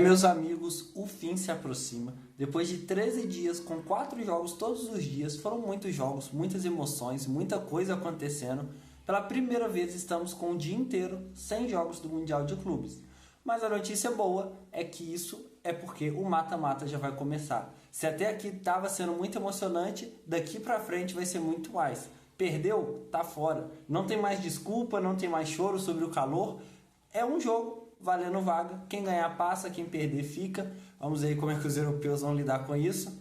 Meus amigos, o fim se aproxima. Depois de 13 dias, com 4 jogos todos os dias, foram muitos jogos, muitas emoções, muita coisa acontecendo. Pela primeira vez estamos com o dia inteiro sem jogos do Mundial de Clubes. Mas a notícia boa é que isso é porque o mata-mata já vai começar. Se até aqui estava sendo muito emocionante, daqui pra frente vai ser muito mais. Perdeu? Tá fora. Não tem mais desculpa, não tem mais choro sobre o calor. É um jogo valendo vaga. Quem ganhar passa, quem perder fica. Vamos ver como é que os europeus vão lidar com isso.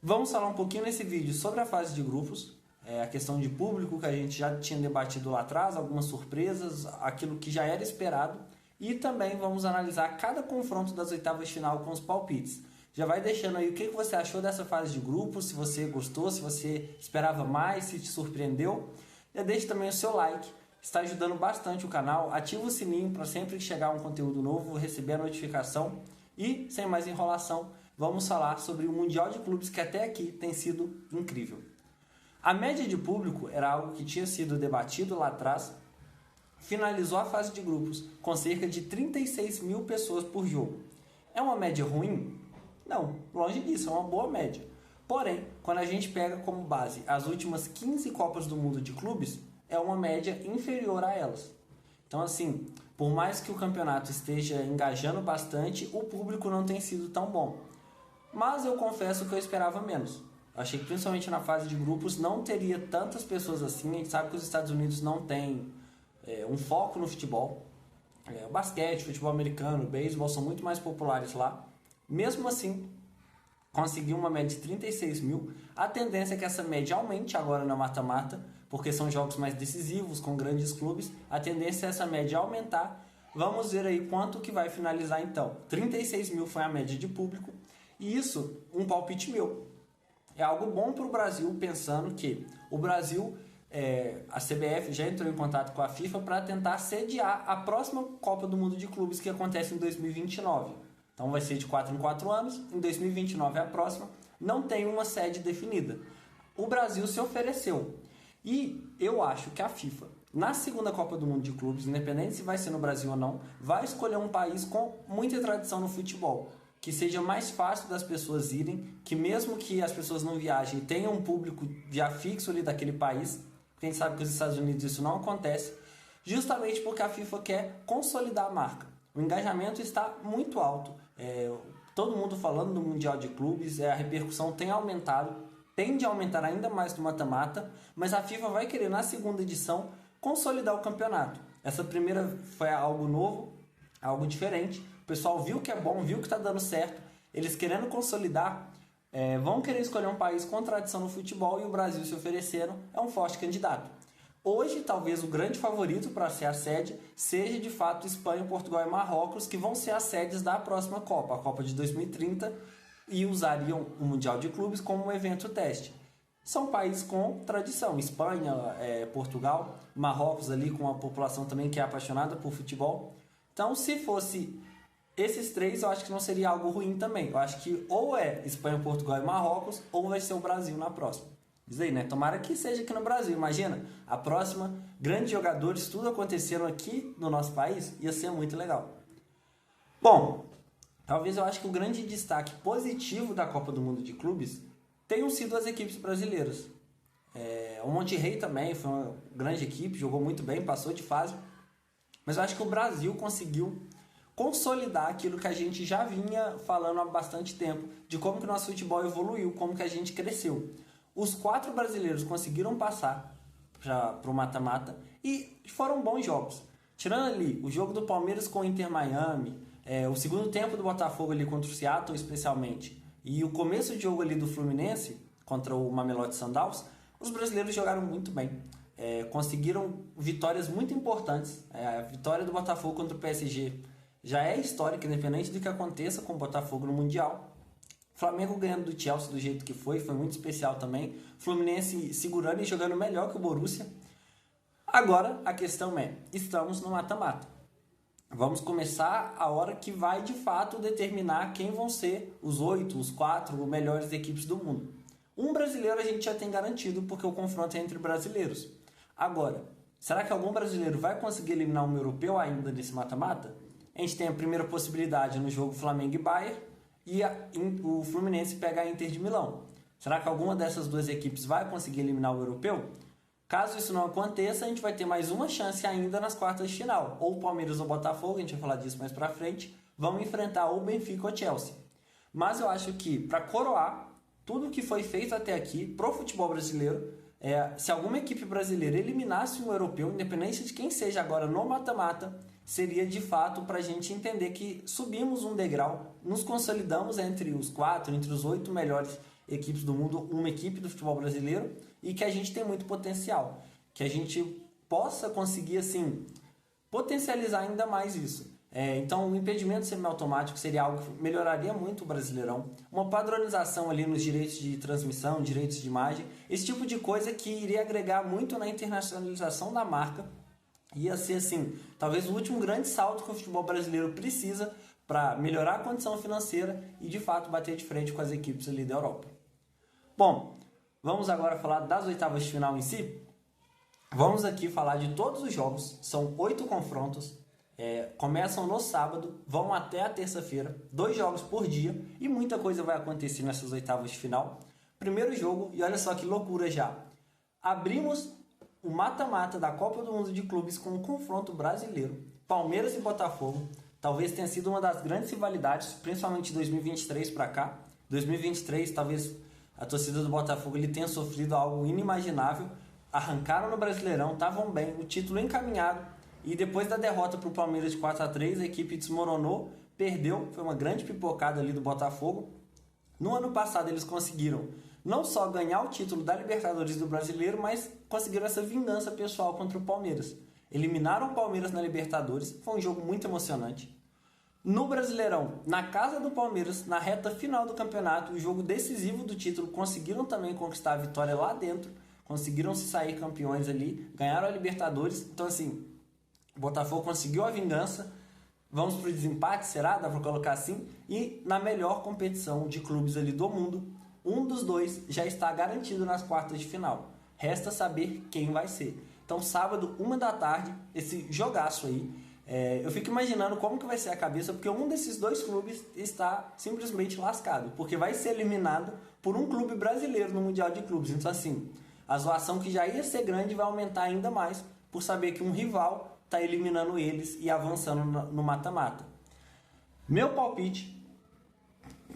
Vamos falar um pouquinho nesse vídeo sobre a fase de grupos, a questão de público que a gente já tinha debatido lá atrás, algumas surpresas, aquilo que já era esperado. E também vamos analisar cada confronto das oitavas de final com os palpites. Já vai deixando aí o que você achou dessa fase de grupos, se você gostou, se você esperava mais, se te surpreendeu. Já deixe também o seu like, está ajudando bastante o canal. Ativa o sininho para sempre que chegar um conteúdo novo, receber a notificação. E, sem mais enrolação, vamos falar sobre o Mundial de Clubes que até aqui tem sido incrível. A média de público era algo que tinha sido debatido lá atrás. Finalizou a fase de grupos com cerca de 36 mil pessoas por jogo. É uma média ruim? Não, longe disso, é uma boa média. Porém, quando a gente pega como base as últimas 15 Copas do Mundo de clubes, é uma média inferior a elas. Então, assim, por mais que o campeonato esteja engajando bastante, o público não tem sido tão bom. Mas eu confesso que eu esperava menos. Achei que principalmente na fase de grupos não teria tantas pessoas assim. A gente sabe que os Estados Unidos não têm um foco no futebol. O basquete, futebol americano, o beisebol são muito mais populares lá. Mesmo assim, conseguiu uma média de 36 mil. A tendência é que essa média aumente agora na mata-mata, porque são jogos mais decisivos, com grandes clubes. A tendência é essa média aumentar. Vamos ver aí quanto que vai finalizar então. 36 mil foi a média de público. E isso, um palpite meu. É algo bom para o Brasil, pensando que o Brasil, a CBF já entrou em contato com a FIFA para tentar sediar a próxima Copa do Mundo de Clubes que acontece em 2029. Então vai ser de 4 em 4 anos, em 2029 é a próxima, não tem uma sede definida. O Brasil se ofereceu. E eu acho que a FIFA, na segunda Copa do Mundo de Clubes, independente se vai ser no Brasil ou não, vai escolher um país com muita tradição no futebol, que seja mais fácil das pessoas irem, que mesmo que as pessoas não viajem, tenham um público já fixo ali daquele país, porque a gente sabe que nos Estados Unidos isso não acontece, justamente porque a FIFA quer consolidar a marca. O engajamento está muito alto. Todo mundo falando do Mundial de Clubes, a repercussão tem aumentado, tende a aumentar ainda mais no mata-mata, mas a FIFA vai querer, na segunda edição, consolidar o campeonato. Essa primeira foi algo novo, algo diferente. O pessoal viu que é bom, viu que está dando certo. Eles querendo consolidar, vão querer escolher um país com tradição no futebol e o Brasil se oferecendo é um forte candidato. Hoje, talvez o grande favorito para ser a sede seja, de fato, Espanha, Portugal e Marrocos, que vão ser as sedes da próxima Copa, a Copa de 2030, e usariam o Mundial de Clubes como um evento teste. São países com tradição, Espanha, Portugal, Marrocos ali com a população também que é apaixonada por futebol. Então, se fosse esses três, eu acho que não seria algo ruim também. Eu acho que ou é Espanha, Portugal e Marrocos, ou vai ser o Brasil na próxima. Diz aí, né? Tomara que seja aqui no Brasil. Imagina, a próxima, grandes jogadores, tudo aconteceram aqui no nosso país, ia ser muito legal. Bom, talvez eu acho que o grande destaque positivo da Copa do Mundo de Clubes tenham sido as equipes brasileiras. O Monterrey também foi uma grande equipe, jogou muito bem, passou de fase. Mas eu acho que o Brasil conseguiu consolidar aquilo que a gente já vinha falando há bastante tempo, de como que o nosso futebol evoluiu, como que a gente cresceu. Os 4 brasileiros conseguiram passar para o mata-mata e foram bons jogos. Tirando ali o jogo do Palmeiras com o Inter Miami, o segundo tempo do Botafogo ali contra o Seattle especialmente, e o começo de jogo ali do Fluminense contra o Mamelodi Sundowns, os brasileiros jogaram muito bem. Conseguiram vitórias muito importantes. A vitória do Botafogo contra o PSG já é histórica, independente do que aconteça com o Botafogo no Mundial. Flamengo ganhando do Chelsea do jeito que foi muito especial também. Fluminense segurando e jogando melhor que o Borussia. Agora, a questão é, estamos no mata-mata. Vamos começar a hora que vai, de fato, determinar quem vão ser os 8, os 4 melhores equipes do mundo. Um brasileiro a gente já tem garantido, porque o confronto é entre brasileiros. Agora, será que algum brasileiro vai conseguir eliminar um europeu ainda nesse mata-mata? a gente tem a primeira possibilidade no jogo Flamengo e Bayern e o Fluminense pega a Inter de Milão. Será que alguma dessas duas equipes vai conseguir eliminar o europeu? Caso isso não aconteça, a gente vai ter mais uma chance ainda nas quartas de final. Ou o Palmeiras ou o Botafogo, a gente vai falar disso mais pra frente, vão enfrentar ou o Benfica ou o Chelsea. Mas eu acho que, para coroar tudo que foi feito até aqui pro futebol brasileiro, se alguma equipe brasileira eliminasse um europeu, independente de quem seja agora no mata-mata, seria de fato para a gente entender que subimos um degrau, nos consolidamos entre os 4, entre os 8 melhores equipes do mundo, uma equipe do futebol brasileiro, e que a gente tem muito potencial, que a gente possa conseguir assim potencializar ainda mais isso. Então, o impedimento semiautomático seria algo que melhoraria muito o Brasileirão. Uma padronização ali nos direitos de transmissão, direitos de imagem, esse tipo de coisa que iria agregar muito na internacionalização da marca. Ia ser, assim, talvez o último grande salto que o futebol brasileiro precisa para melhorar a condição financeira e, de fato, bater de frente com as equipes ali da Europa. Bom, vamos agora falar das oitavas de final em si. Vamos aqui falar de todos os jogos, são 8 confrontos. Começam no sábado, vão até a terça-feira, 2 jogos por dia e muita coisa vai acontecer nessas oitavas de final. Primeiro jogo, e olha só que loucura já, abrimos o mata-mata da Copa do Mundo de Clubes com um confronto brasileiro, Palmeiras e Botafogo. Talvez tenha sido uma das grandes rivalidades, principalmente de 2023 para cá. 2023, talvez a torcida do Botafogo ele tenha sofrido algo inimaginável, arrancaram no Brasileirão, estavam bem, o título encaminhado. E depois da derrota para o Palmeiras de 4-3, a equipe desmoronou, perdeu, foi uma grande pipocada ali do Botafogo. No ano passado eles conseguiram não só ganhar o título da Libertadores do Brasileiro, mas conseguiram essa vingança pessoal contra o Palmeiras. Eliminaram o Palmeiras na Libertadores, foi um jogo muito emocionante. No Brasileirão, na casa do Palmeiras, na reta final do campeonato, o jogo decisivo do título, conseguiram também conquistar a vitória lá dentro, conseguiram se sair campeões ali, ganharam a Libertadores, então assim... O Botafogo conseguiu a vingança, vamos para o desempate, será? Dá para colocar assim? E na melhor competição de clubes ali do mundo, um dos dois já está garantido nas quartas de final. Resta saber quem vai ser. Então sábado, 1 da tarde, esse jogaço aí. Eu fico imaginando como que vai ser a cabeça, porque um desses dois clubes está simplesmente lascado, porque vai ser eliminado por um clube brasileiro no Mundial de Clubes. Então assim, a zoação que já ia ser grande vai aumentar ainda mais por saber que um rival está eliminando eles e avançando no mata-mata. Meu palpite,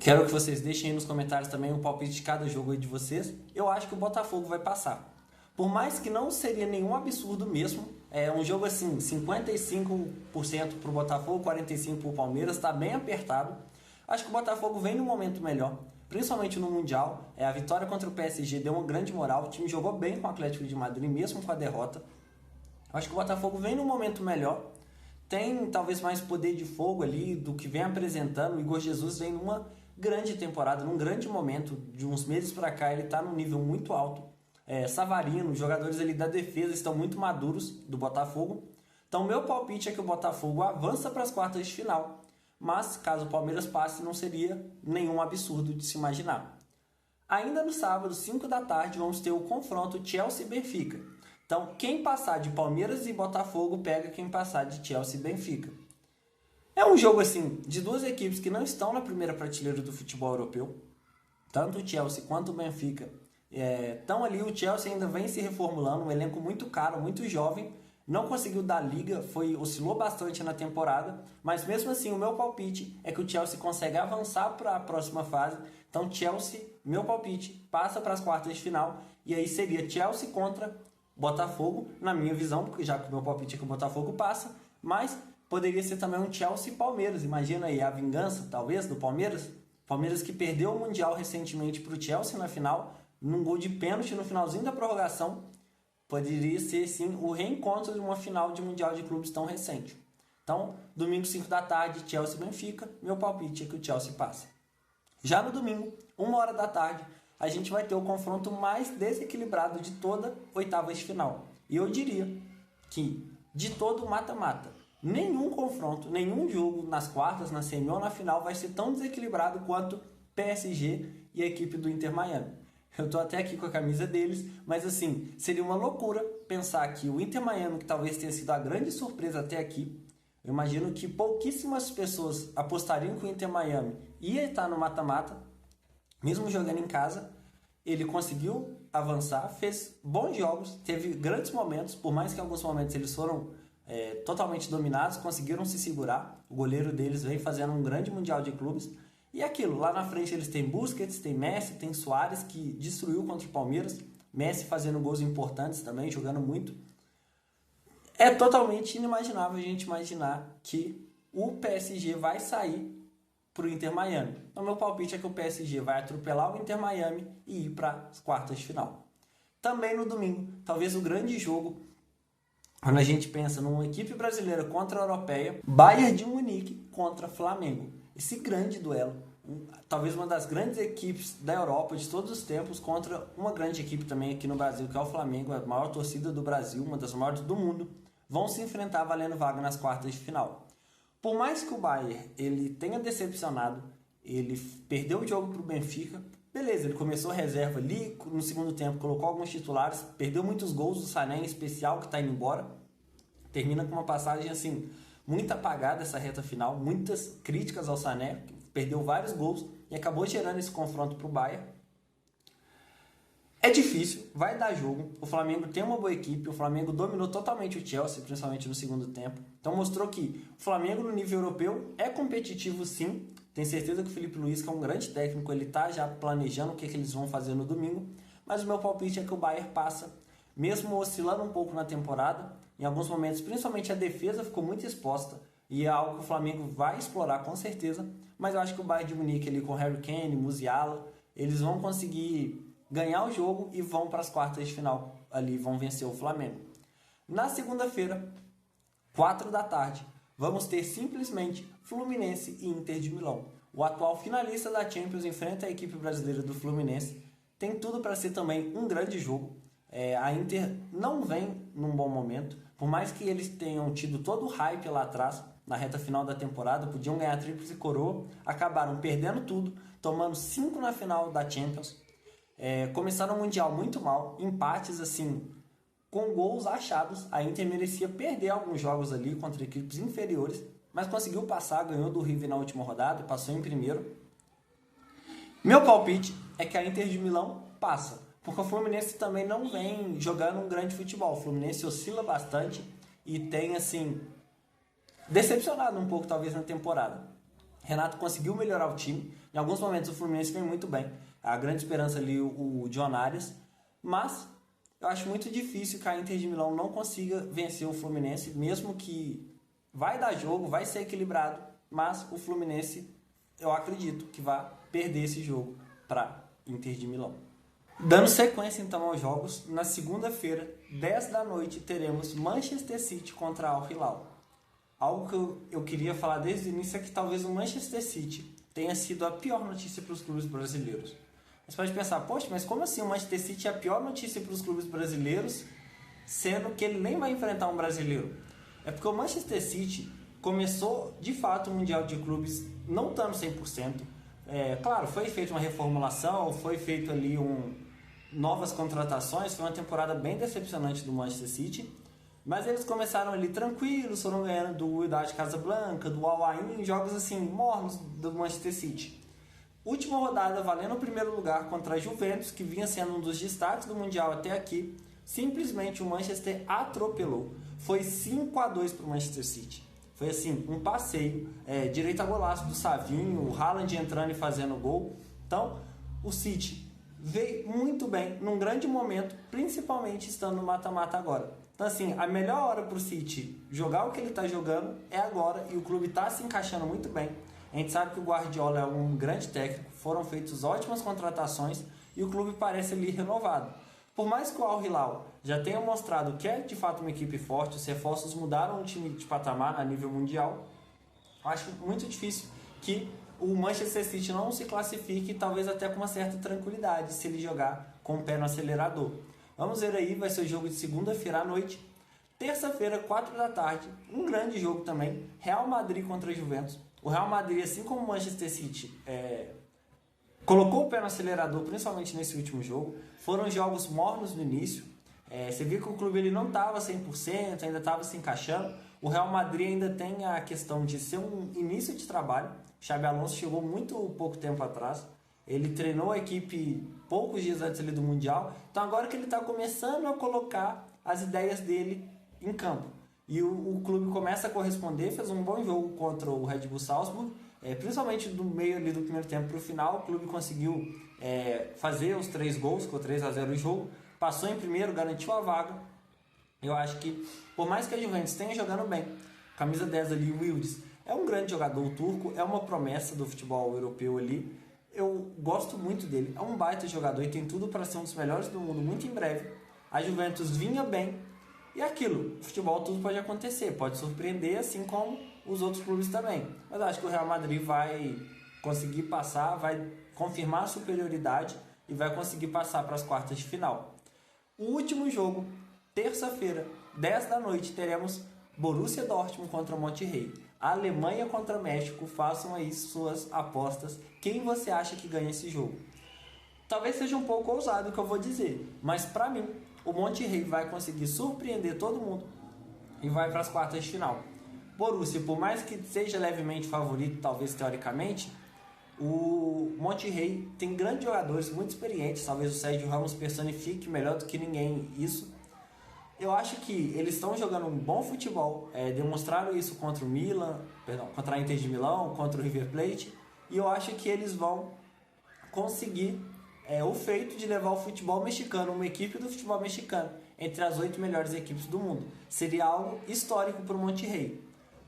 quero que vocês deixem aí nos comentários também o palpite de cada jogo aí de vocês. Eu acho que o Botafogo vai passar. Por mais que não seria nenhum absurdo mesmo, é um jogo assim, 55% para o Botafogo, 45% para o Palmeiras, está bem apertado. Acho que o Botafogo vem num momento melhor, principalmente no Mundial. A vitória contra o PSG deu uma grande moral, o time jogou bem com o Atlético de Madrid, mesmo com a derrota. Acho que o Botafogo vem num momento melhor, tem talvez mais poder de fogo ali do que vem apresentando. O Igor Jesus vem numa grande temporada, num grande momento, de uns meses para cá ele está num nível muito alto. Savarino, os jogadores ali da defesa estão muito maduros do Botafogo. Então meu palpite é que o Botafogo avança para as quartas de final, mas caso o Palmeiras passe não seria nenhum absurdo de se imaginar. Ainda no sábado, 5 da tarde, vamos ter o confronto Chelsea e Benfica. Então, quem passar de Palmeiras e Botafogo pega quem passar de Chelsea e Benfica. É um jogo assim de duas equipes que não estão na primeira prateleira do futebol europeu. Tanto o Chelsea quanto o Benfica estão ali. O Chelsea ainda vem se reformulando, um elenco muito caro, muito jovem. Não conseguiu dar liga, oscilou bastante na temporada. Mas mesmo assim, o meu palpite é que o Chelsea consegue avançar para a próxima fase. Então, Chelsea, meu palpite, passa para as quartas de final. E aí seria Chelsea contra Botafogo, na minha visão, porque já que o meu palpite é que o Botafogo passa, mas poderia ser também um Chelsea e Palmeiras. Imagina aí a vingança, talvez, do Palmeiras. Palmeiras que perdeu o Mundial recentemente para o Chelsea na final, num gol de pênalti no finalzinho da prorrogação. Poderia ser, sim, o reencontro de uma final de Mundial de Clubes tão recente. Então, domingo, 5 da tarde, Chelsea e Benfica, meu palpite é que o Chelsea passa. Já no domingo, 1 hora da tarde, a gente vai ter o confronto mais desequilibrado de toda oitavas de final. E eu diria que, de todo o mata-mata, nenhum confronto, nenhum jogo nas quartas, na semi ou na final vai ser tão desequilibrado quanto PSG e a equipe do Inter Miami. Eu estou até aqui com a camisa deles, mas assim, seria uma loucura pensar que o Inter Miami, que talvez tenha sido a grande surpresa até aqui, Eu imagino que pouquíssimas pessoas apostariam que o Inter Miami ia estar no mata-mata, mesmo jogando em casa. Ele conseguiu avançar, fez bons jogos, teve grandes momentos, por mais que em alguns momentos eles foram totalmente dominados, conseguiram se segurar. O goleiro deles vem fazendo um grande Mundial de Clubes. E aquilo, lá na frente eles têm Busquets, tem Messi, tem Suárez, que destruiu contra o Palmeiras. Messi fazendo gols importantes também, jogando muito. É totalmente inimaginável a gente imaginar que o PSG vai sair para o Inter Miami. Então, meu palpite é que o PSG vai atropelar o Inter Miami e ir para as quartas de final. Também no domingo, talvez o grande jogo, quando a gente pensa numa equipe brasileira contra a europeia, Bayern de Munique contra Flamengo. Esse grande duelo, talvez uma das grandes equipes da Europa de todos os tempos contra uma grande equipe também aqui no Brasil, que é o Flamengo, a maior torcida do Brasil, uma das maiores do mundo, vão se enfrentar valendo vaga nas quartas de final. Por mais que o Bayern ele tenha decepcionado, ele perdeu o jogo para o Benfica, beleza, ele começou reserva ali, no segundo tempo colocou alguns titulares, perdeu muitos gols, o Sané em especial, que está indo embora, termina com uma passagem assim, muito apagada essa reta final, muitas críticas ao Sané, perdeu vários gols e acabou gerando esse confronto para o Bayern. É difícil, vai dar jogo, o Flamengo tem uma boa equipe, o Flamengo dominou totalmente o Chelsea, principalmente no segundo tempo, então mostrou que o Flamengo no nível europeu é competitivo sim, tenho certeza que o Felipe Luiz, que é um grande técnico, ele está já planejando o que eles vão fazer no domingo, mas o meu palpite é que o Bayern passa, mesmo oscilando um pouco na temporada, em alguns momentos, principalmente a defesa ficou muito exposta, e é algo que o Flamengo vai explorar com certeza, mas eu acho que o Bayern de Munique ali com Harry Kane, Musiala, eles vão conseguir ganhar o jogo e vão para as quartas de final, ali vão vencer o Flamengo. Na segunda-feira, 4 da tarde, vamos ter simplesmente Fluminense e Inter de Milão. O atual finalista da Champions enfrenta a equipe brasileira do Fluminense. Tem tudo para ser também um grande jogo. A Inter não vem num bom momento, por mais que eles tenham tido todo o hype lá atrás, na reta final da temporada, podiam ganhar tríplice coroa, acabaram perdendo tudo, tomando 5 na final da Champions. Começaram o Mundial muito mal, empates assim, com gols achados. A Inter merecia perder alguns jogos ali contra equipes inferiores, mas conseguiu passar, ganhou do River na última rodada, passou em primeiro. Meu palpite é que a Inter de Milão passa, porque o Fluminense também não vem jogando um grande futebol. O Fluminense oscila bastante e tem assim decepcionado um pouco talvez na temporada. Renato conseguiu melhorar o time, em alguns momentos o Fluminense vem muito bem, a grande esperança ali o John Arias, mas eu acho muito difícil que a Inter de Milão não consiga vencer o Fluminense, mesmo que vai dar jogo, vai ser equilibrado, mas o Fluminense, eu acredito que vai perder esse jogo para Inter de Milão. Dando sequência então aos jogos, na segunda-feira, 10 da noite, teremos Manchester City contra Al Hilal. Algo que eu queria falar desde o início é que talvez o Manchester City tenha sido a pior notícia para os clubes brasileiros. Você pode pensar, poxa, mas como assim o Manchester City é a pior notícia para os clubes brasileiros, sendo que ele nem vai enfrentar um brasileiro? É porque o Manchester City começou, de fato, o Mundial de Clubes não estando 100%. Claro, foi feita uma reformulação, foi feito ali novas contratações, foi uma temporada bem decepcionante do Manchester City, mas eles começaram ali tranquilos, foram ganhando do Wydad Casablanca, do Al Ain, jogos assim, mornos do Manchester City. Última rodada valendo o primeiro lugar contra a Juventus, que vinha sendo um dos destaques do Mundial até aqui. Simplesmente o Manchester atropelou. Foi 5-2 para o Manchester City. Foi assim, um passeio, direito a golaço do Savinho, o Haaland entrando e fazendo gol. Então, o City veio muito bem, num grande momento, principalmente estando no mata-mata agora. Então, assim, a melhor hora para o City jogar o que ele está jogando é agora, e o clube está se encaixando muito bem. A gente sabe que o Guardiola é um grande técnico, foram feitas ótimas contratações e o clube parece ali renovado. Por mais que o Al Hilal já tenha mostrado que é de fato uma equipe forte, os reforços mudaram o time de patamar a nível mundial, eu acho muito difícil que o Manchester City não se classifique, talvez até com uma certa tranquilidade, se ele jogar com o pé no acelerador. Vamos ver aí, vai ser o jogo de segunda-feira à noite. Terça-feira, 4 da tarde, um grande jogo também, Real Madrid contra a Juventus. O Real Madrid, assim como o Manchester City, colocou o pé no acelerador, principalmente nesse último jogo. Foram jogos mornos no início. Você viu que o clube ele não estava 100%, ainda estava se encaixando. O Real Madrid ainda tem a questão de ser um início de trabalho. Xabi Alonso chegou muito pouco tempo atrás. Ele treinou a equipe poucos dias antes ali do Mundial. Então agora que ele está começando a colocar as ideias dele em campo. E o clube começa a corresponder, fez um bom jogo contra o Red Bull Salzburg. Principalmente do meio ali do primeiro tempo para o final, o clube conseguiu fazer os 3 gols, ficou 3-0 o jogo. Passou em primeiro, garantiu a vaga. Eu acho que, por mais que a Juventus tenha jogando bem, camisa 10 ali, o Yildiz, é um grande jogador, o turco, é uma promessa do futebol europeu ali. Eu gosto muito dele, é um baita jogador e tem tudo para ser um dos melhores do mundo muito em breve. A Juventus vinha bem e aquilo, futebol tudo pode acontecer, pode surpreender assim como os outros clubes também. Mas acho que o Real Madrid vai conseguir passar, vai confirmar a superioridade e vai conseguir passar para as quartas de final. O último jogo, terça-feira, 10 da noite, teremos Borussia Dortmund contra Monterrey. A Alemanha contra México, façam aí suas apostas. Quem você acha que ganha esse jogo? Talvez seja um pouco ousado o que eu vou dizer, mas para mim, o Monterrey vai conseguir surpreender todo mundo e vai para as quartas de final. Borussia, por mais que seja levemente favorito, talvez teoricamente, o Monterrey tem grandes jogadores, muito experientes, talvez o Sérgio Ramos personifique melhor do que ninguém isso. Eu acho que eles estão jogando um bom futebol, demonstraram isso contra o Milan, contra a Inter de Milão, contra o River Plate, e eu acho que eles vão conseguir o feito de levar o futebol mexicano, uma equipe do futebol mexicano, entre as 8 melhores equipes do mundo. Seria algo histórico para o Monterrey.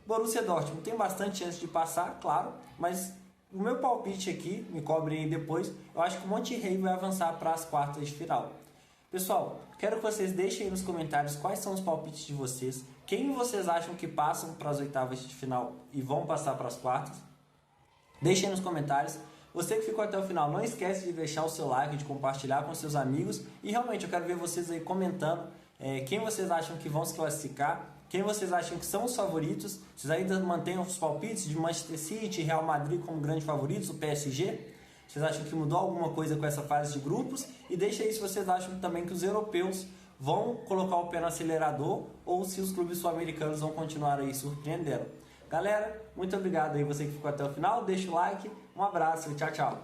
Borussia Dortmund tem bastante chance de passar, claro, mas o meu palpite aqui, me cobrem aí depois, eu acho que o Monterrey vai avançar para as quartas de final. Pessoal, quero que vocês deixem aí nos comentários quais são os palpites de vocês, quem vocês acham que passam para as oitavas de final e vão passar para as quartas. Deixem aí nos comentários. Você que ficou até o final, não esquece de deixar o seu like, de compartilhar com seus amigos. E realmente eu quero ver vocês aí comentando quem vocês acham que vão se classificar, quem vocês acham que são os favoritos. Vocês ainda mantêm os palpites de Manchester City e Real Madrid como grandes favoritos, o PSG? Vocês acham que mudou alguma coisa com essa fase de grupos? E deixa aí se vocês acham também que os europeus vão colocar o pé no acelerador ou se os clubes sul-americanos vão continuar aí surpreendendo. Galera, muito obrigado aí você que ficou até o final. Deixa o like, um abraço e tchau, tchau.